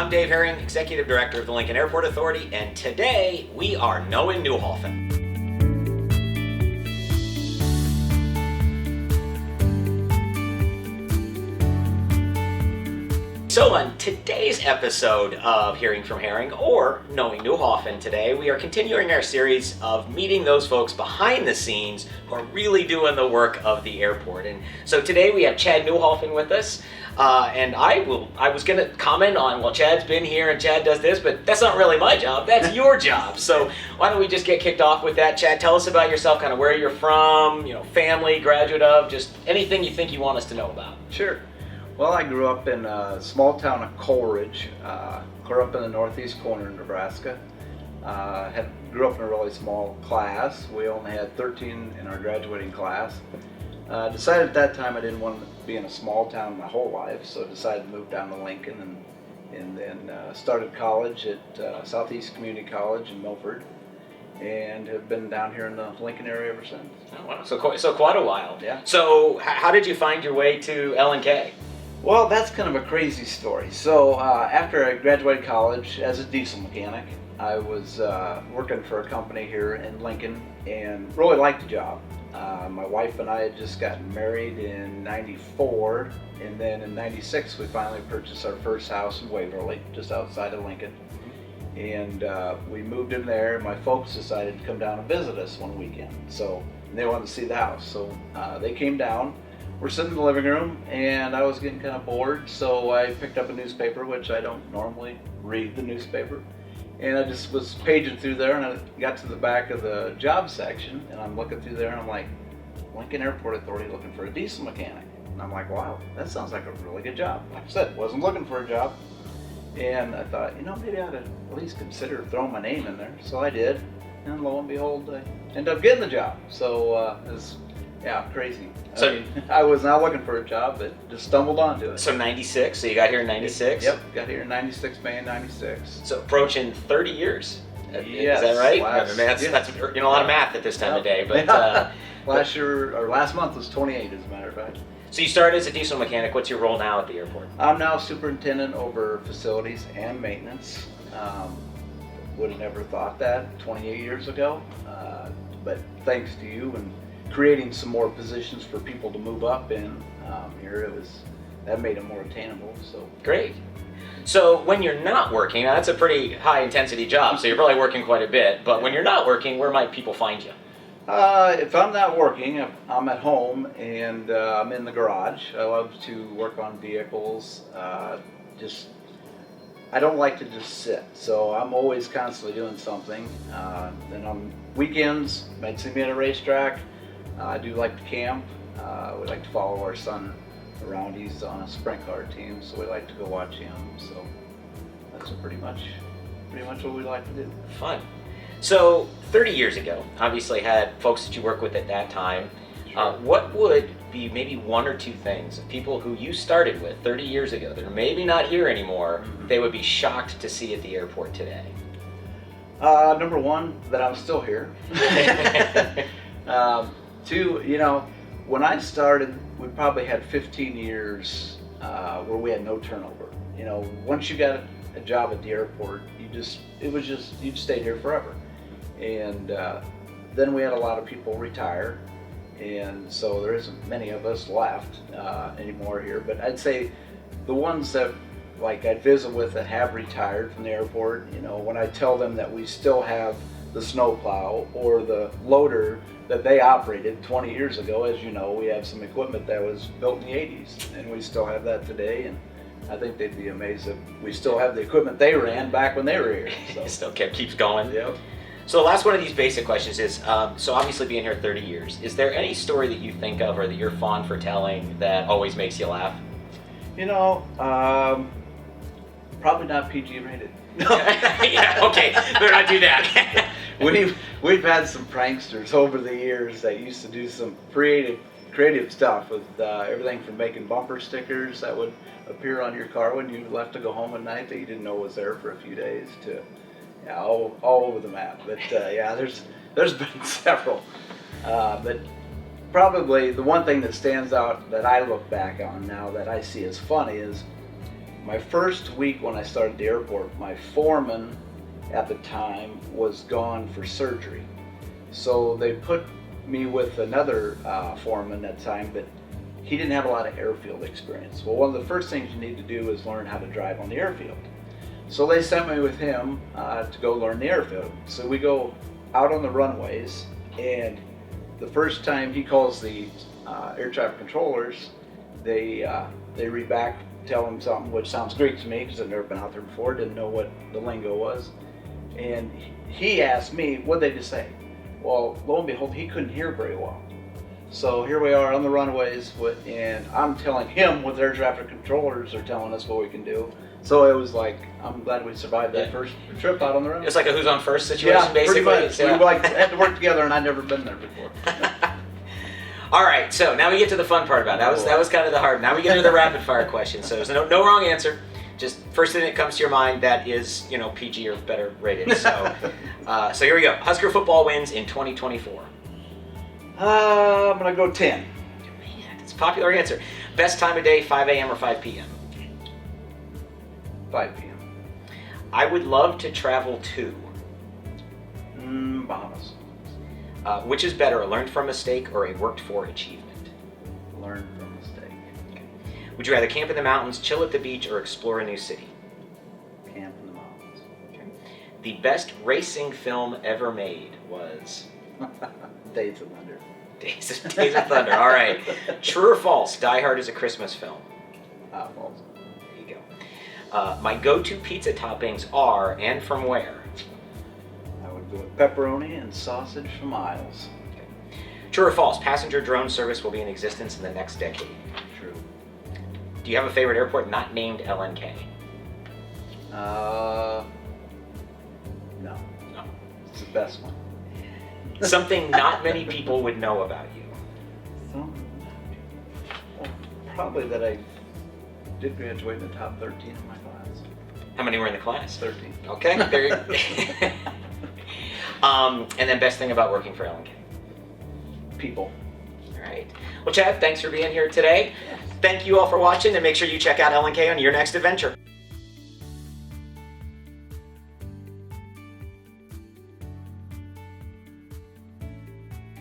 I'm Dave Haring, Executive Director of the LNK Airport Authority, and today we are knowing Neuhalfen. So on today's episode of Hearing from Haring, or Knowing Neuhalfen today, we are continuing our series of meeting those folks behind the scenes who are really doing the work of the airport. And so today we have Chad Neuhalfen with us. And I was going to comment on, well, Chad's been here and Chad does this, but that's not really my job. That's your job. So why don't we just get kicked off with that. Chad, tell us about yourself, kind of where you're from, family, graduate of, just anything you think you want us to know about. Sure. Well, I grew up in a small town of Coleridge, grew up in the northeast corner of Nebraska. Grew up in a really small class. We only had 13 in our graduating class. Decided at that time I didn't want to be in a small town my whole life, so decided to move down to Lincoln and then started college at Southeast Community College in Milford, and have been down here in the Lincoln area ever since. Oh, wow. So quite a while. Yeah. So how did you find your way to LNK? Well, that's kind of a crazy story. So after I graduated college as a diesel mechanic, I was working for a company here in Lincoln and really liked the job. My wife and I had just gotten married in '94, and then in '96 we finally purchased our first house in Waverly, just outside of Lincoln. And we moved in there. My folks decided to come down and visit us one weekend, so they wanted to see the house. So they came down. We're sitting in the living room, and I was getting kind of bored, so I picked up a newspaper, which I don't normally read the newspaper. And I just was paging through there, and I got to the back of the job section, and I'm looking through there, and I'm like, LNK Airport Authority looking for a diesel mechanic. And I'm like, wow, that sounds like a really good job. Like I said, wasn't looking for a job. And I thought, maybe I ought to at least consider throwing my name in there. So I did, and lo and behold, I ended up getting the job. So it was, crazy. So I was not looking for a job, but just stumbled onto it. So 96, so you got here in 96? Yep, got here in 96, May of 96. So approaching 30 years. Yes, Is that right? That's a lot of math at this time of day. But last month was 28, as a matter of fact. So you started as a diesel mechanic. What's your role now at the airport? I'm now superintendent over facilities and maintenance. Would have never thought that 28 years ago, but thanks to you and creating some more positions for people to move up in here, that made it more attainable. So great. So when you're not working, now that's a pretty high intensity job, so you're probably working quite a bit, but when you're not working, where might people find you? If I'm not working, I'm at home and I'm in the garage. I love to work on vehicles. I don't like to just sit, so I'm always constantly doing something. Then on weekends, you might see me at a racetrack. I do like to camp. We like to follow our son around. He's on a sprint car team, so we like to go watch him. So that's pretty much what we like to do. Fun. So 30 years ago, obviously had folks that you work with at that time. Sure. What would be maybe one or two things of people who you started with 30 years ago that are maybe not here anymore, they would be shocked to see at the airport today? Number one, that I'm still here. Two, when I started, we probably had 15 years where we had no turnover. Once you got a job at the airport, you'd stayed here forever. And then we had a lot of people retire, and so there isn't many of us left anymore here. But I'd say the ones that I'd visit with that have retired from the airport, when I tell them that we still have the snowplow or the loader that they operated 20 years ago, as you know, we have some equipment that was built in the 80s, and we still have that today, and I think they'd be amazed that we still have the equipment they ran back when they were here. So. It still keeps going. Yep. So the last one of these basic questions is, so obviously being here 30 years, is there any story that you think of or that you're fond for telling that always makes you laugh? Probably not PG rated. Yeah, okay, better not do that. We've had some pranksters over the years that used to do some creative stuff with everything from making bumper stickers that would appear on your car when you left to go home at night that you didn't know was there for a few days to all over the map. But there's been several. But probably the one thing that stands out that I look back on now that I see as funny is My first week when I started the airport, my foreman at the time was gone for surgery. So they put me with another foreman at the time, but he didn't have a lot of airfield experience. Well, one of the first things you need to do is learn how to drive on the airfield. So they sent me with him to go learn the airfield. So we go out on the runways, and the first time he calls the air traffic controllers, they read back, tell him something which sounds Greek to me because I've never been out there before, didn't know what the lingo was. And he asked me, what'd they just say? Well, lo and behold, he couldn't hear very well. So here we are on the runways, and I'm telling him what air traffic controllers are telling us what we can do. So it was like, I'm glad we survived that first trip out on the runway. It's like a who's on first situation, basically. Pretty much. Yeah. We had to work together, and I'd never been there before. All right, so now we get to the fun part about it. That was kind of the hard. Now we get into the rapid fire questions. So there's no wrong answer. Just first thing that comes to your mind that is, PG or better rated. So, so here we go. Husker football wins in 2024. I'm gonna go 10. Man, it's a popular answer. Best time of day, 5 a.m. or 5 p.m. 5 p.m. I would love to travel to. Bahamas. Which is better, a learned from mistake or a worked for achievement? Learn from mistake. Okay. Would you rather camp in the mountains, chill at the beach, or explore a new city? Camp in the mountains. Okay. The best racing film ever made was? Days of Thunder. Days of Thunder. All right. True or false? Die Hard is a Christmas film. False. There you go. My go-to pizza toppings are, and from where? I would go with pepperoni and sausage from Isles. Okay. True or false? Passenger drone service will be in existence in the next decade. True. Do you have a favorite airport not named LNK? No. No. It's the best one. Something not many people would know about you. Well, probably that I did graduate in the top 13 in my class. How many were in the class? 13. Okay. There you and then best thing about working for LNK? People. All right. Well, Chad, thanks for being here today. Thank you all for watching, and make sure you check out LNK on your next adventure.